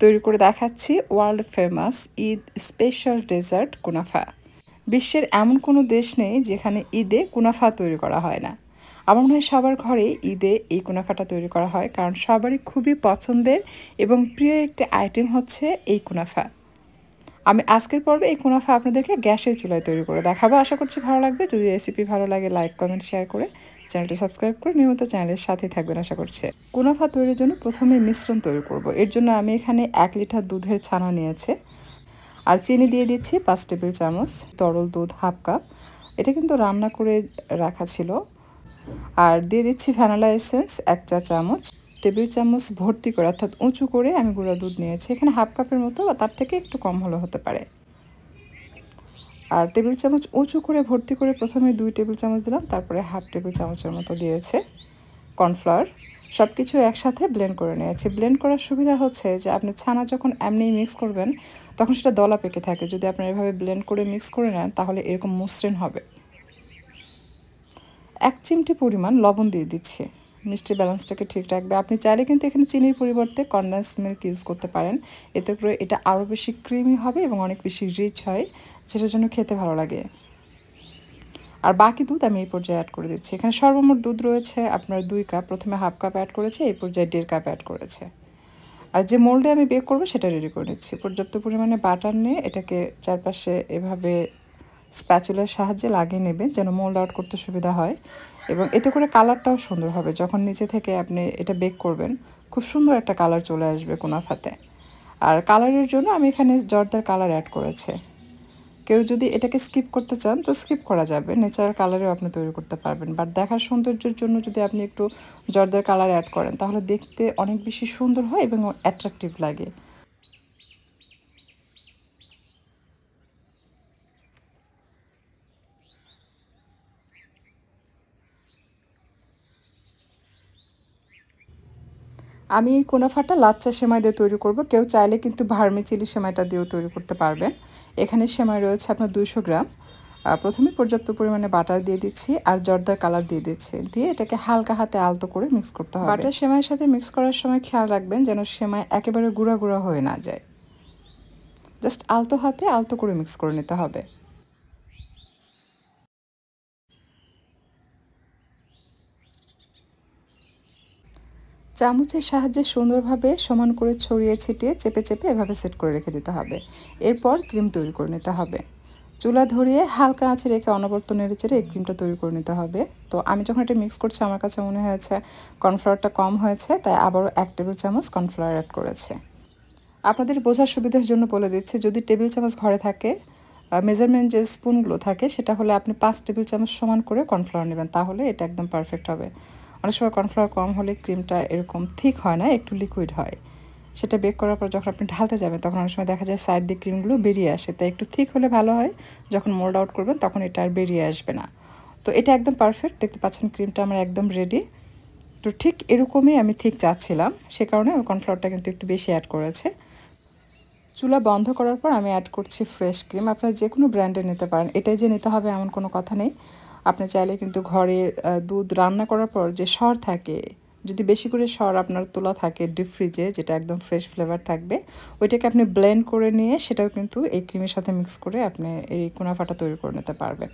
তৈরি করে দেখাচ্ছি world famous Eid special dessert kunafa. বিশ্বের এমন কোনো দেশ নেই যেখানে ঈদে কুনাফা তৈরি করা হয় না। আমার মনে হয় সবার ঘরে ঈদে এই কুনাফাটা তৈরি করা হয়, কারণ সবারই খুবই পছন্দের এবং প্রিয় একটি আইটেম হচ্ছে এই কুনাফা। আমি আজকের পর্বে এই কুনাফা আপনাদেরকে গ্যাসের চুলায় তৈরি করে দেখাবো। আশা করছি ভালো লাগবে। যদি রেসিপি ভালো লাগে লাইক কমেন্ট শেয়ার করে চ্যানেলটি সাবস্ক্রাইব করে নিয়মিত চ্যানেলের সাথেই থাকবেন আশা করছি। কুনাফা তৈরির জন্য প্রথমে মিশ্রণ তৈরি করব। এর জন্য আমি এখানে 1 লিটার দুধের ছানা নিয়েছি, আর চিনি দিয়ে দিচ্ছি 5 টেবিল চামচ, তরল দুধ হাফ কাপ, এটা কিন্তু রান্না করে রাখা ছিল। আর দিয়ে দিচ্ছি ভ্যানিলা এসেন্স 1 চা চামচ, টেবিল চামচ ভর্তি করে অর্থাৎ উঁচু করে আমি গুঁড়া দুধ নিয়েছি, এখানে হাফ কাপের মতো বা তার থেকে একটু কম হলে হতে পারে। আর টেবিল চামচ উঁচু করে ভর্তি করে প্রথমে 2 টেবিল চামচ দিলাম, তারপরে হাফ টেবিল চামচের মতো দিয়েছে কর্নফ্লাওয়ার। সব কিছু একসাথে ব্লেন্ড করে নিয়েছি। ব্লেন্ড করার সুবিধা হচ্ছে যে আপনি ছানা যখন এমনি মিক্স করবেন তখন সেটা দলা পেকে থাকে। যদি আপনি এভাবে ব্লেন্ড করে মিক্স করে নেন তাহলে এরকম মসৃণ হবে। 1 চিমটি পরিমাণ লবণ দিয়ে দিচ্ছি, মিষ্টি ব্যালেন্সটাকে ঠিক রাখবে। আপনি চাইলে কিন্তু এখানে চিনির পরিবর্তে কনডেন্স মিল্ক ইউজ করতে পারেন, এতে করে এটা আরও বেশি ক্রিমি হবে এবং অনেক বেশি রিচ হয়, যেটার জন্য খেতে ভালো লাগে। আর বাকি দুধ আমি এই পর্যায়ে অ্যাড করে দিচ্ছি। এখানে সর্বমোট দুধ রয়েছে আপনার 2 কাপ, প্রথমে হাফ কাপ অ্যাড করেছে, এই পর্যায়ে 1.5 কাপ অ্যাড করেছে। আর যে মোল্ডে আমি বেক করবো সেটা রেডি করে নিচ্ছি। পর্যাপ্ত পরিমাণে বাটার নিয়ে এটাকে চারপাশে এভাবে স্প্যাচুলার সাহায্যে লাগিয়ে নেবেন যেন মোল্ড আউট করতে সুবিধা হয়, এবং এতে করে কালারটাও সুন্দর হবে। যখন নিচে থেকে আপনি এটা বেক করবেন খুব সুন্দর একটা কালার চলে আসবে কুনাফাতে। আর কালারের জন্য আমি এখানে জর্দার কালার অ্যাড করেছি। কেউ যদি এটাকে স্কিপ করতে চান তো স্কিপ করা যাবে, ন্যাচারাল কালারেও আপনি তৈরি করতে পারবেন। বাট দেখার সৌন্দর্যের জন্য যদি আপনি একটু জর্দার কালার অ্যাড করেন তাহলে দেখতে অনেক বেশি সুন্দর হয় এবং অ্যাট্রাকটিভ লাগে। আমি এই কুনাফাটা লাচ্চা সেমাই দিয়ে তৈরি করব। কেউ চাইলে কিন্তু ভার্মিচিলি সেমাইটা দিয়েও তৈরি করতে পারবেন। এখানে সেমাই রয়েছে আপনার 200 গ্রাম। প্রথমে পর্যাপ্ত পরিমাণে বাটার দিয়ে দিচ্ছি আর জর্দার কালার দিয়ে দিচ্ছি, দিয়ে এটাকে হালকা হাতে আলতো করে মিক্স করতে হবে। বাটার সেমাইয়ের সাথে মিক্স করার সময় খেয়াল রাখবেন যেন সেমাই একেবারে গুঁড়া গুঁড়া হয়ে না যায়, জাস্ট আলতো হাতে আলতো করে মিক্স করে নিতে হবে। চামচের সাহায্যে সুন্দরভাবে সমান করে ছড়িয়ে ছিটিয়ে চেপে চেপে এভাবে সেট করে রেখে দিতে হবে। এরপর ক্রিম তৈরি করে নিতে হবে। চুলা ধরিয়ে হালকা আঁচে রেখে অনবরত নেড়েচেড়ে এই ক্রিমটা তৈরি করে নিতে হবে। তো আমি যখন এটা মিক্স করছি আমার কাছে মনে হয়েছে কর্নফ্লাওয়ারটা কম হয়েছে, তাই আবারও 1 টেবিল চামচ কর্নফ্লাওয়ার অ্যাড করেছে। আপনাদের বোঝার সুবিধার জন্য বলে দিচ্ছি, যদি টেবিল চামচ ঘরে থাকে, মেজারমেন্ট যে স্পুনগুলো থাকে সেটা হলে আপনি 5 টেবিল চামচ সমান করে কর্নফ্লাওয়ার নেবেন, তাহলে এটা একদম পারফেক্ট হবে। অনেক সময় কর্নফ্লাওয়ার কম হলে ক্রিমটা এরকম থিক হয় না, একটু লিকুইড হয়। সেটা বেক করার পর যখন আপনি ঢালতে যাবেন তখন অনেক সময় দেখা যায় সাইড দিয়ে ক্রিমগুলো বেরিয়ে আসে, তাই একটু থিক হলে ভালো হয়। যখন মোল্ড আউট করবেন তখন এটা আর বেরিয়ে আসবে না। তো এটা একদম পারফেক্ট, দেখতে পাচ্ছেন ক্রিমটা আমার একদম রেডি। তো ঠিক এরকমই আমি থিক চাচ্ছিলাম, সে কারণে আমি কর্নফ্লাওয়ারটা কিন্তু একটু বেশি অ্যাড করেছে। চুলা বন্ধ করার পর আমি অ্যাড করছি ফ্রেশ ক্রিম। আপনারা যে কোনো ব্র্যান্ডের নিতে পারেন, এটাই যে নিতে হবে এমন কোনো কথা নেই। আপনি চাইলে কিন্তু ঘরে দুধ রান্না করার পর যে সর থাকে, যদি বেশি করে সর আপনার তোলা থাকে ডিপ ফ্রিজে, যেটা একদম ফ্রেশ ফ্লেভার থাকবে, ওইটাকে আপনি ব্লেন্ড করে নিয়ে সেটাও কিন্তু এই ক্রিমের সাথে মিক্স করে আপনি এই কুনাফাটা তৈরি করে নিতে পারবেন।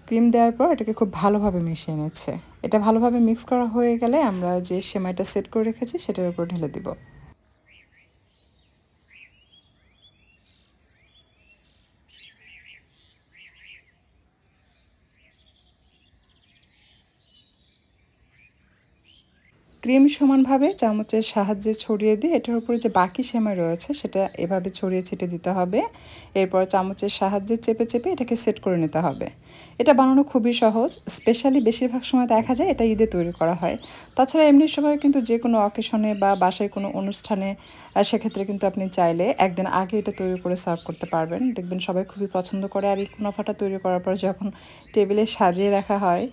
ক্রিম দেওয়ার পর এটাকে খুব ভালোভাবে মিশিয়ে নিচ্ছে। এটা ভালোভাবে মিক্স করা হয়ে গেলে আমরা যে সেমাইটা সেট করে রেখেছি সেটার উপর ঢেলে দিব। ক্রিম সমানভাবে চামচের সাহায্যে ছড়িয়ে দিয়ে এটার উপরে যে বাকি সেমাই রয়েছে সেটা এভাবে ছড়িয়ে ছিটিয়ে দিতে হবে। এরপর চামচের সাহায্যে চেপে চেপে এটাকে সেট করে নিতে হবে। এটা বানানো খুবই সহজ, স্পেশালি বেশিরভাগ সময় দেখা যায় এটা ঈদে তৈরি করা হয়। তাছাড়া এমনি সময় কিন্তু যে কোনো অকেশনে বা বাসায় কোনো অনুষ্ঠানে সেক্ষেত্রে কিন্তু আপনি চাইলে একদিন আগে এটা তৈরি করে সার্ভ করতে পারবেন, দেখবেন সবাই খুবই পছন্দ করে। আর এই কুনাফাটা তৈরি করার পর যখন টেবিলে সাজিয়ে রাখা হয়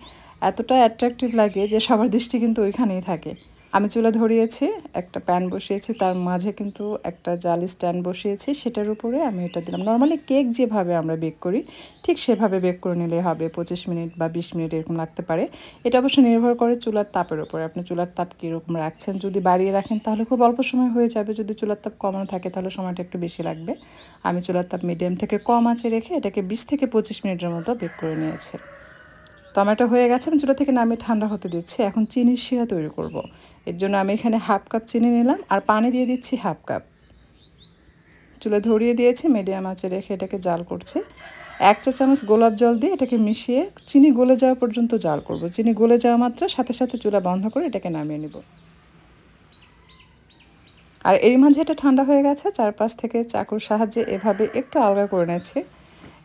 এতটা অ্যাট্রাকটিভ লাগে যে সবার দৃষ্টি কিন্তু ওইখানেই থাকে। আমি চুলা ধরিয়েছি, একটা প্যান বসিয়েছি, তার মাঝে কিন্তু একটা জালি স্ট্যান্ড বসিয়েছি, সেটার উপরে আমি এটা দিলাম। নর্মালি কেক যেভাবে আমরা বেক করি ঠিক সেভাবে বেক করে নিলে হবে। 25 মিনিট বা 20 মিনিট এরকম লাগতে পারে। এটা অবশ্য নির্ভর করে চুলার তাপের উপরে, আপনি চুলার তাপ কীরকম রাখছেন। যদি বাড়িয়ে রাখেন তাহলে খুব অল্প সময় হয়ে যাবে, যদি চুলার তাপ কমানো থাকে তাহলে সময়টা একটু বেশি লাগবে। আমি চুলার তাপ মিডিয়াম থেকে কম আঁচে রেখে এটাকে 20 থেকে 25 মিনিটের মতো বেক করে নিয়েছি। টমেটো হয়ে গেছে, আমি চুলা থেকে নামিয়ে ঠান্ডা হতে দিচ্ছি। এখন চিনির শিরা তৈরি করব। এর জন্য আমি এখানে হাফ কাপ চিনি নিলাম আর পানি দিয়ে দিচ্ছি হাফ কাপ। চুলা ধরিয়ে দিয়েছি, মিডিয়াম আঁচে রেখে এটাকে জাল করছি। 1 চা চামচ গোলাপ জল দিয়ে এটাকে মিশিয়ে চিনি গলে যাওয়া পর্যন্ত জাল করব। চিনি গলে যাওয়া মাত্র সাথে সাথে চুলা বন্ধ করে এটাকে নামিয়ে নেব। আর এর মাঝে এটা ঠান্ডা হয়ে গেছে, চারপাশ থেকে চাকুর সাহায্যে এভাবে একটু আলগা করে নিয়েছি।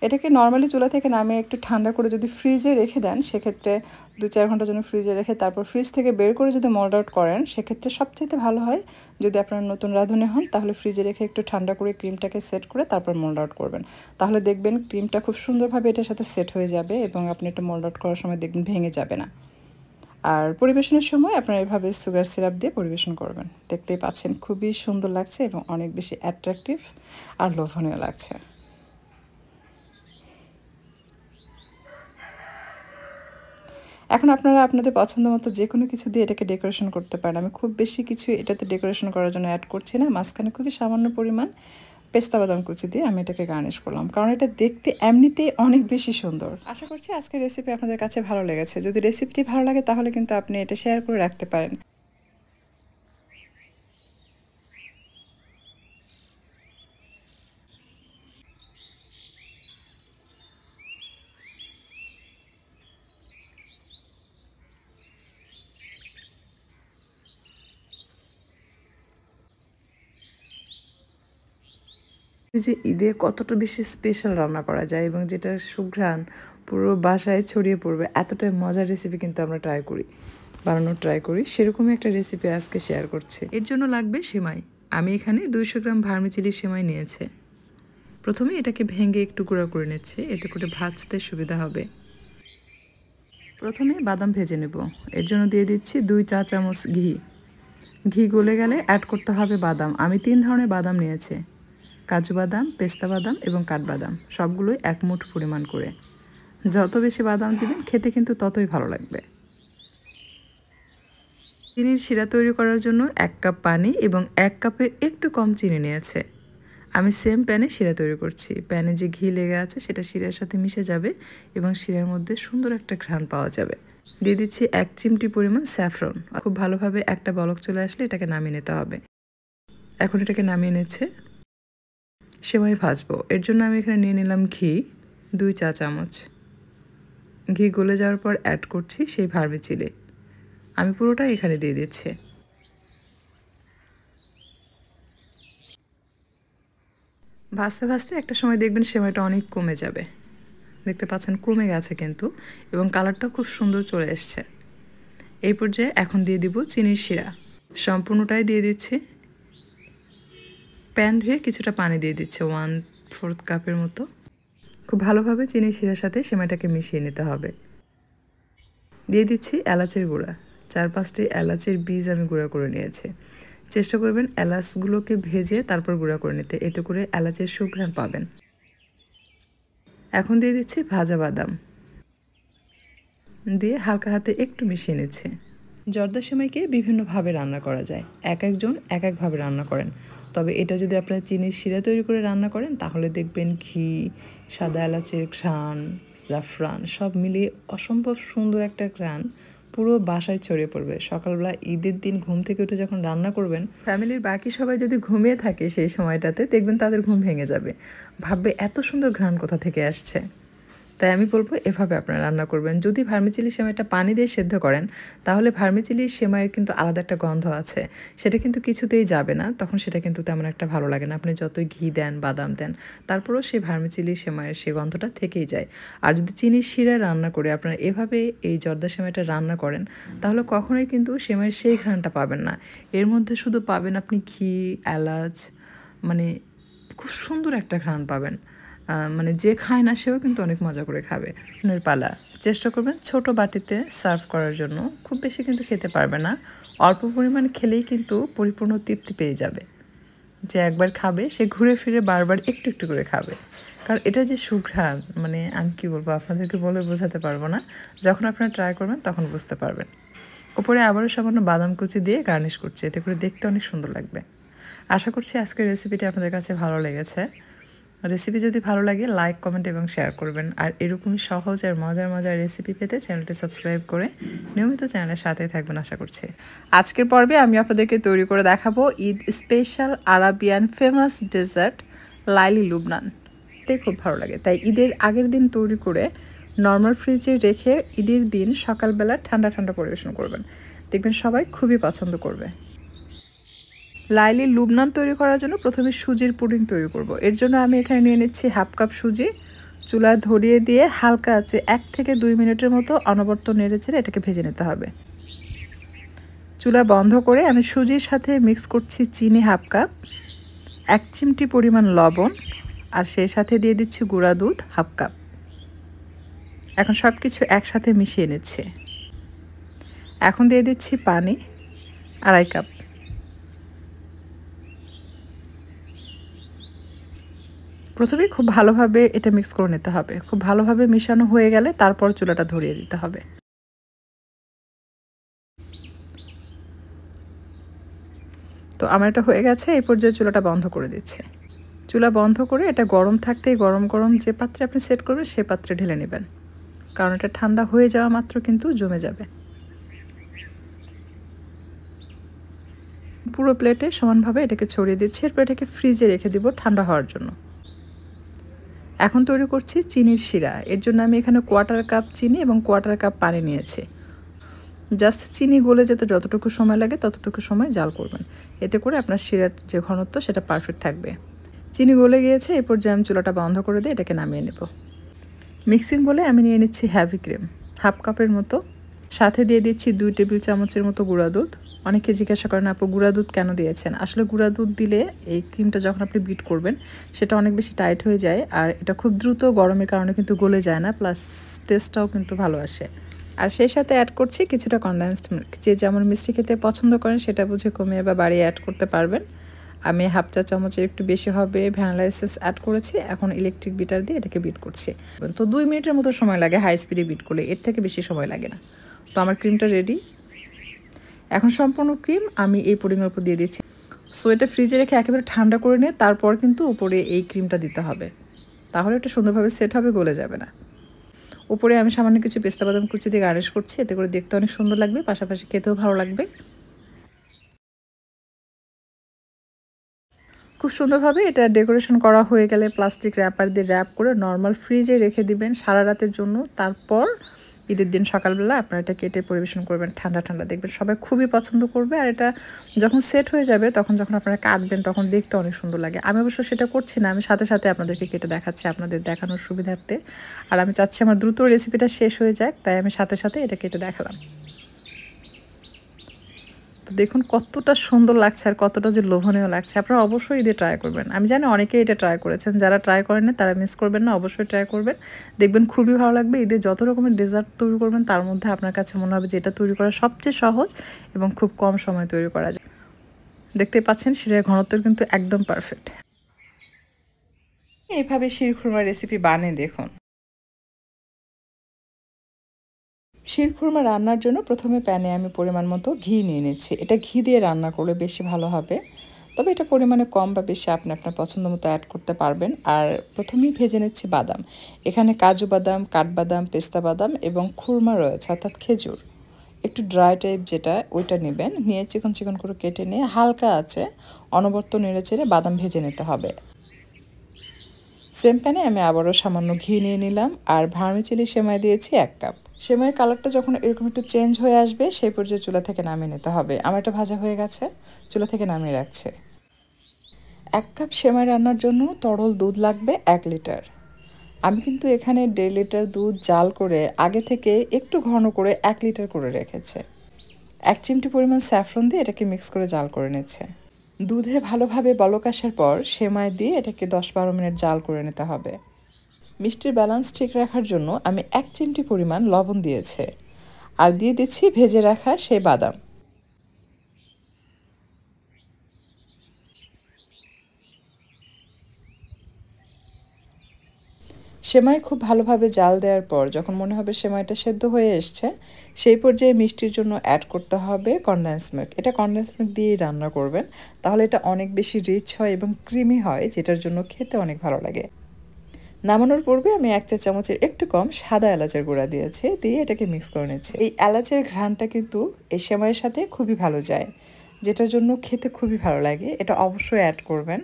এটাকে নর্মালি চুলা থেকে নামিয়ে একটু ঠান্ডা করে যদি ফ্রিজে রেখে দেন, সেক্ষেত্রে 2-4 ঘন্টার জন্য ফ্রিজে রেখে তারপর ফ্রিজ থেকে বের করে যদি মোল্ড আউট করেন, সেক্ষেত্রে সবচেয়ে ভালো হয়। যদি আপনারা নতুন রাঁধুনি হন তাহলে ফ্রিজে রেখে একটু ঠান্ডা করে ক্রিমটাকে সেট করে তারপর মোল্ড আউট করবেন। তাহলে দেখবেন ক্রিমটা খুব সুন্দরভাবে এটার সাথে সেট হয়ে যাবে এবং আপনি এটা মোল্ড আউট করার সময় দেখবেন ভেঙে যাবে না। আর পরিবেশনের সময় আপনারা এভাবে সুগার সিরাপ দিয়ে পরিবেশন করবেন। দেখতেই পাচ্ছেন খুবই সুন্দর লাগছে এবং অনেক বেশি অ্যাট্রাকটিভ আর লোভনীয় লাগছে। এখন আপনারা আপনাদের পছন্দ মতো যে কোনো কিছু দিয়ে এটাকে ডেকোরেশন করতে পারেন। আমি খুব বেশি কিছু এটাতে ডেকোরেশন করার জন্য অ্যাড করছি না। মাঝখানে খুবই সামান্য পরিমাণ পেস্তা বাদাম কুচি দিয়ে আমি এটাকে গার্নিশ করলাম, কারণ এটা দেখতে এমনিতেই অনেক বেশি সুন্দর। আশা করছি আজকের রেসিপি আপনাদের কাছে ভালো লেগেছে। যদি রেসিপিটি ভালো লাগে তাহলে কিন্তু আপনি এটা শেয়ার করে রাখতে পারেন। এই যে ঈদে কতটা বেশি স্পেশাল রান্না করা যায় এবং যেটার সুঘ্রাণ পুরো বাসায় ছড়িয়ে পড়বে, এতটাই মজার রেসিপি কিন্তু আমরা বানানোর ট্রাই করি। সেরকমই একটা রেসিপি আজকে শেয়ার করছি। এর জন্য লাগবে সেমাই। আমি এখানে 200 গ্রাম ভার্মিচেলি সেমাই নিয়েছি। প্রথমে এটাকে ভেঙে একটু গুঁড়া করে নিচ্ছি, এতে করে ভাজতে সুবিধা হবে। প্রথমে বাদাম ভেজে নেব। এর জন্য দিয়ে দিচ্ছি 2 চা চামচ ঘি। ঘি গলে গেলে অ্যাড করতে হবে বাদাম। আমি 3 ধরনের বাদাম নিয়েছি, কাজু বাদাম, পেস্তা বাদাম এবং কাঠবাদাম, সবগুলোই 1 মুঠ পরিমাণ করে। যত বেশি বাদাম দিবেন খেতে কিন্তু ততই ভালো লাগবে। চিনির শিরা তৈরি করার জন্য 1 কাপ পানি এবং 1 কাপের একটু কম চিনি নিয়েছে। আমি সেম প্যানে শিরা তৈরি করছি। প্যানে যে ঘি লেগে আছে সেটা শিরার সাথে মিশে যাবে এবং শিরার মধ্যে সুন্দর একটা ঘ্রাণ পাওয়া যাবে। দিয়ে দিচ্ছি 1 চিমটি পরিমাণ স্যাফরন। খুব ভালোভাবে একটা বলক চলে আসলে এটাকে নামিয়ে নিতে হবে। এখন এটাকে নামিয়ে নিচ্ছে। সেমাই ভাজবো, এর জন্য আমি এখানে নিয়ে নিলাম ঘি 2 চা চামচ। ঘি গলে যাওয়ার পর অ্যাড করছি সেই ভার্মিচেলি। আমি পুরোটা এখানে দিয়ে দিচ্ছি। ভাজতে ভাজতে একটা সময় দেখবেন সেমাইটা অনেক কমে যাবে। দেখতে পাচ্ছেন কমে গেছে কিন্তু, এবং কালারটাও খুব সুন্দর চলে এসছে। এই পর্যায়ে এখন দিয়ে দিব চিনির শিরা। সম্পূর্ণটাই দিয়ে দিচ্ছি। প্যান ধুয়ে কিছুটা পানি দিয়ে দিচ্ছে, 1/4 কাপের মতো। খুব ভালোভাবে চিনির শিরার সাথে সেমাইটাকে মিশিয়ে নিতে হবে। দিয়ে দিচ্ছি এলাচের গুঁড়া। 4-5টি এলাচের বীজ আমি গুঁড়া করে নিয়েছি। চেষ্টা করবেন এলাচগুলোকে ভেজে তারপর গুঁড়া করে নিতে, এতে করে এলাচের সুঘ্রাণ পাবেন। এখন দিয়ে দিচ্ছি ভাজা বাদাম, দিয়ে হালকা হাতে একটু মিশিয়ে নিচ্ছি। জর্দা সেমাইকে বিভিন্নভাবে রান্না করা যায়, এক একজন এক একভাবে রান্না করেন। তবে এটা যদি আপনারা চিনির শিরা তৈরি করে রান্না করেন তাহলে দেখবেন ঘি, সাদা এলাচের ঘ্রাণ, জাফরান সব মিলিয়ে অসম্ভব সুন্দর একটা ঘ্রাণ পুরো বাসায় ছড়িয়ে পড়বে। সকালবেলা ঈদের দিন ঘুম থেকে উঠে যখন রান্না করবেন, ফ্যামিলির বাকি সবাই যদি ঘুমিয়ে থাকে সেই সময়টাতে দেখবেন তাদের ঘুম ভেঙে যাবে, ভাববে এত সুন্দর ঘ্রাণ কোথা থেকে আসছে। তাই আমি বলবো এভাবে আপনারা রান্না করবেন। যদি ভার্মিচেলি সেমাইটা পানি দিয়ে সেদ্ধ করেন তাহলে ভার্মিচেলি সেমাইয়ের কিন্তু আলাদা একটা গন্ধ আছে, সেটা কিন্তু কিছুতেই যাবে না, তখন সেটা কিন্তু তেমন একটা ভালো লাগে না। আপনি যতই ঘি দেন, বাদাম দেন, তারপরেও সেই ভার্মিচেলি সেমাইয়ের সেই গন্ধটা থেকেই যায়। আর যদি চিনির শিরা রান্না করে আপনারা এভাবে এই জর্দা সেমাইটা রান্না করেন তাহলে কখনোই কিন্তু সেমাইয়ের সেই ঘ্রাণটা পাবেন না। এর মধ্যে শুধু পাবেন আপনি ঘি, এলাচ, মানে খুব সুন্দর একটা ঘ্রাণ পাবেন। মানে যে খায় না সেও কিন্তু অনেক মজা করে খাবে। পালা চেষ্টা করবেন ছোট বাটিতে সার্ভ করার জন্য। খুব বেশি কিন্তু খেতে পারবে না, অল্প পরিমাণ খেলেই কিন্তু পরিপূর্ণ তৃপ্তি পেয়ে যাবে। যে একবার খাবে সে ঘুরে ফিরে বারবার একটু একটু করে খাবে, কারণ এটা যে সুঘ্রাণ, মানে আমি কী বলবো আপনাদেরকে বলে বোঝাতে পারবো না। যখন আপনারা ট্রাই করবেন তখন বুঝতে পারবেন। উপরে আবারও সামান্য বাদাম কুচি দিয়ে গার্নিশ করছি, এতে করে দেখতে অনেক সুন্দর লাগবে। আশা করছি আজকের রেসিপিটি আপনাদের কাছে ভালো লেগেছে। রেসিপি যদি ভালো লাগে লাইক, কমেন্ট এবং শেয়ার করবেন। আর এরকমই সহজ আর মজার মজার রেসিপি পেতে চ্যানেলটি সাবস্ক্রাইব করে নিয়মিত চ্যানেলের সাথেই থাকবেন আশা করছি। আজকের পর্বে আমি আপনাদেরকে তৈরি করে দেখাবো Eid special Arabian famous dessert Layali Lubnan. খুব ভালো লাগে, তাই ঈদের আগের দিন তৈরি করে নর্মাল ফ্রিজে রেখে ঈদের দিন সকালবেলা ঠান্ডা ঠান্ডা পরিবেশন করবেন, দেখবেন সবাই খুবই পছন্দ করবে। লাইলি লুবনান তৈরি করার জন্য প্রথমে সুজির পুডিং তৈরি করব। এর জন্য আমি এখানে নিয়ে নিচ্ছি 1/2 কাপ সুজি। চুলা ধরিয়ে দিয়ে হালকা আছে 1 থেকে 2 মিনিটের মতো অনবরত নেড়েচেড়ে এটাকে ভেজে নিতে হবে। চুলা বন্ধ করে আমি সুজির সাথে মিক্স করছি চিনি 1/2 কাপ, 1 চিমটি পরিমাণ লবণ, আর সেই সাথে দিয়ে দিচ্ছি গুঁড়া দুধ 1/2 কাপ। এখন সব কিছু একসাথে মিশিয়ে নিচ্ছি। এখন দিয়ে দিচ্ছি পানি 2.5 কাপ। প্রথমে খুব ভালোভাবে এটা মিক্স করে নিতে হবে। খুব ভালোভাবে মিশানো হয়ে গেলে তারপর চুলাটা ধরিয়ে দিতে হবে। তো আমার এটা হয়ে গেছে, এই পর্যায়ে চুলাটা বন্ধ করে দিচ্ছে। চুলা বন্ধ করে এটা গরম থাকতেই গরম গরম যে পাত্রে আপনি সেট করবেন সে পাত্রে ঢেলে নেবেন, কারণ এটা ঠান্ডা হয়ে যাওয়া মাত্র কিন্তু জমে যাবে। পুরো প্লেটে সমানভাবে এটাকে ছড়িয়ে দিচ্ছি। এরপর এটাকে ফ্রিজে রেখে দিব ঠান্ডা হওয়ার জন্য। এখন তৈরি করছি চিনির শিরা। এর জন্য আমি এখানে 1/4 কাপ চিনি এবং 1/4 কাপ পানি নিয়েছি। জাস্ট চিনি গলে যেতে যতটুকু সময় লাগে ততটুকু সময় জাল করবেন, এতে করে আপনার শিরার যে ঘনত্ব সেটা পারফেক্ট থাকবে। চিনি গলে গিয়েছে, এই পর্যায়ে আমি চুলাটা বন্ধ করে দিয়ে এটাকে নামিয়ে নেব। মিক্সিং বলে আমি নিয়ে নিচ্ছি হ্যাভি ক্রিম 1/2 কাপের মতো, সাথে দিয়ে দিচ্ছি 2 টেবিল চামচের মতো গুঁড়া দুধ। অনেকে জিজ্ঞাসা করেন আপু গুঁড়া দুধ কেন দিয়েছেন? আসলে গুঁড়া দুধ দিলে এই ক্রিমটা যখন আপনি বিট করবেন সেটা অনেক বেশি টাইট হয়ে যায়, আর এটা খুব দ্রুত গরমের কারণে কিন্তু গলে যায় না, প্লাস টেস্টটাও কিন্তু ভালো আসে। আর সেই সাথে অ্যাড করছি কিছুটা কনডেন্সড মিল্ক। যে যেমন মিষ্টি খেতে পছন্দ করেন সেটা বুঝে কমিয়ে বা বাড়িয়ে অ্যাড করতে পারবেন। আমি 1/2 চা চামচের একটু বেশি হবে ভ্যানিলা এসেন্স অ্যাড করেছি। এখন ইলেকট্রিক বিটার দিয়ে এটাকে বিট করছি। তো 2 মিনিটের মতো সময় লাগে হাই স্পিডে বিট করলে, এর থেকে বেশি সময় লাগে না। তো আমার ক্রিমটা রেডি। এখন সম্পূর্ণ ক্রিম আমি এই পুডিংয়ের উপর দিয়ে দিচ্ছি। সো এটা ফ্রিজে রেখে একেবারে ঠান্ডা করে নিয়ে তারপর কিন্তু উপরে এই ক্রিমটা দিতে হবে, তাহলে এটা সুন্দরভাবে সেট হবে, গলে যাবে না। উপরে আমি সামান্য কিছু পেস্তা বাদাম কুচি দিয়ে গার্নিশ করছি, এতে করে দেখতে অনেক সুন্দর লাগবে, পাশাপাশি খেতেও ভালো লাগবে। খুব সুন্দরভাবে এটা ডেকোরেশন করা হয়ে গেলে প্লাস্টিক র্যাপার দিয়ে র্যাপ করে নর্মাল ফ্রিজে রেখে দিবেন সারা রাতের জন্য। তারপর ঈদের দিন সকালবেলা আপনারা এটা কেটে পরিবেশন করবেন ঠান্ডা ঠান্ডা, দেখবেন সবাই খুবই পছন্দ করবে। আর এটা যখন সেট হয়ে যাবে তখন যখন আপনারা কাটবেন তখন দেখতে অনেক সুন্দর লাগে। আমি অবশ্য সেটা করছি না, আমি সাথে সাথে আপনাদেরকে কেটে দেখাচ্ছি আপনাদের দেখানোর সুবিধার্থে। আর আমি চাচ্ছি আমার দ্রুত রেসিপিটা শেষ হয়ে যাক, তাই আমি সাথে সাথে এটা কেটে দেখালাম। তো দেখুন কতটা সুন্দর লাগছে আর কতটা যে লোভনীয় লাগছে। আপনারা অবশ্যই ঈদে ট্রাই করবেন। আমি জানি অনেকেই এটা ট্রাই করেছেন, যারা ট্রাই করেন না তারা মিস করবেন না, অবশ্যই ট্রাই করবেন, দেখবেন খুবই ভালো লাগবে। ঈদে যত রকমের ডেজার্ট তৈরি করবেন তার মধ্যে আপনার কাছে মনে হবে যে এটা তৈরি করা সবচেয়ে সহজ এবং খুব কম সময় তৈরি করা যায়। দেখতে পাচ্ছেন শিরার ঘনত্ব কিন্তু একদম পারফেক্ট। এইভাবে শিরখুরমার রেসিপি বানিয়ে দেখুন। শিরখুরমা রান্নার জন্য প্রথমে প্যানে আমি পরিমাণ মতো ঘি নিয়ে নিচ্ছি। এটা ঘি দিয়ে রান্না করলে বেশি ভালো হবে, তবে এটা পরিমাণে কম বা বেশি আপনি আপনার পছন্দ মতো অ্যাড করতে পারবেন। আর প্রথমেই ভেজে নিচ্ছি বাদাম। এখানে কাজু বাদাম, কাঠবাদাম, পেস্তা বাদাম এবং খুরমা রয়েছে, অর্থাৎ খেজুর। একটু ড্রাই টাইপ যেটা ওইটা নেবেন, নিয়ে চিকন চিকন করে কেটে নিয়ে হালকা আছে অনবরত নেড়ে চেড়ে বাদাম ভেজে নিতে হবে। সেম প্যানে আমি আবারও সামান্য ঘি নিয়ে নিলাম আর ভার্মিচেলি সেমাই দিয়েছি 1 কাপ। সেমাইয়ের কালারটা যখন এরকম একটু চেঞ্জ হয়ে আসবে সেই পর্যায়ে চুলা থেকে নামিয়ে নিতে হবে। আমার এটা ভাজা হয়ে গেছে, চুলা থেকে নামিয়ে রাখছে। 1 কাপ সেমাই রান্নার জন্য তরল দুধ লাগবে 1 লিটার। আমি কিন্তু এখানে 1.5 লিটার দুধ জাল করে আগে থেকে একটু ঘন করে 1 লিটার করে রেখেছে। 1 চিমটি পরিমাণ স্যাফরন দিয়ে এটাকে মিক্স করে জাল করে নিচ্ছে। দুধে ভালোভাবে বলক আসার পর সেমাই দিয়ে এটাকে 10-12 মিনিট জাল করে নিতে হবে। মিষ্টির ব্যালেন্স ঠিক রাখার জন্য আমি 1 চিমটি পরিমাণ লবণ দিয়েছি আর দিয়ে দিচ্ছি ভেজে রাখা সেই বাদাম। সেমাই খুব ভালোভাবে জাল দেওয়ার পর যখন মনে হবে সেমাইটা সেদ্ধ হয়ে এসছে, সেই পর্যায়ে মিষ্টির জন্য অ্যাড করতে হবে কনডেন্স মিল্ক। এটা কনডেন্স মিল্ক দিয়েই রান্না করবেন, তাহলে এটা অনেক বেশি রিচ হয় এবং ক্রিমি হয়, যেটার জন্য খেতে অনেক ভালো লাগে। নামানোর পূর্বে আমি 1 চা চামচের একটু কম সাদা এলাচের গুঁড়া দিয়েছি, দিয়ে এটাকে মিক্স করে নিচ্ছি। এই এলাচের ঘ্রাণটা কিন্তু এই সেমাইয়ের সাথে খুবই ভালো যায়, যেটার জন্য খেতে খুবই ভালো লাগে। এটা অবশ্যই অ্যাড করবেন।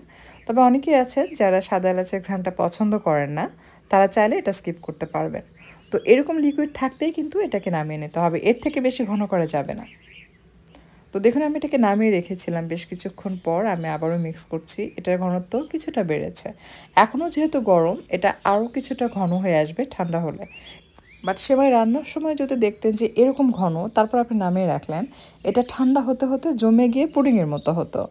তবে অনেকেই আছেন যারা সাদা এলাচের ঘ্রাণটা পছন্দ করেন না, তারা চাইলে এটা স্কিপ করতে পারবেন। তো এরকম লিকুইড থাকতেই কিন্তু এটাকে নামিয়ে নিতে হবে, এর থেকে বেশি ঘন করা যাবে না। তো দেখুন আমি এটাকে নামিয়ে রেখেছিলাম, বেশ কিছুক্ষণ পর আমি আবারও মিক্স করছি। এটার ঘনত্ব কিছুটা বেড়েছে। এখনও যেহেতু গরম, এটা আরও কিছুটা ঘন হয়ে আসবে ঠান্ডা হলে। বাট সেমাই রান্নার সময় যদি দেখতেন যে এরকম ঘন, তারপর আপনি নামিয়ে রাখলেন, এটা ঠান্ডা হতে হতে জমে গিয়ে পুডিংয়ের মতো হতো।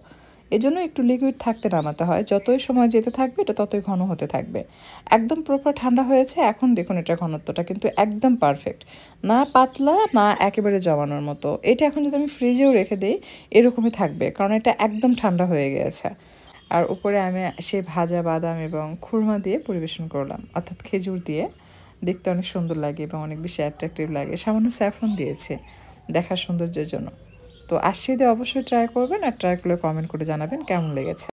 এজন্য একটু লিকুইড থাকতে নামাতে হয়, যতই সময় যেতে থাকবে এটা ততই ঘন হতে থাকবে। একদম প্রপার ঠান্ডা হয়েছে, এখন দেখুন এটার ঘনত্বটা কিন্তু একদম পারফেক্ট, না পাতলা না একেবারে জমানোর মতো। এটা এখন যদি আমি ফ্রিজেও রেখে দিই এরকমই থাকবে, কারণ এটা একদম ঠান্ডা হয়ে গিয়েছে। আর উপরে আমি সেই ভাজা বাদাম এবং খুরমা দিয়ে পরিবেশন করলাম, অর্থাৎ খেজুর দিয়ে। দেখতে অনেক সুন্দর লাগে এবং অনেক বেশি অ্যাট্রাকটিভ লাগে। সামান্য স্যাফরন দিয়েছে দেখার সৌন্দর্যের জন্য। তো আশীর্বাদে অবশ্যই ট্রাই করবেন, আর ট্রাই করলে কমেন্ট করে জানাবেন কেমন লেগেছে।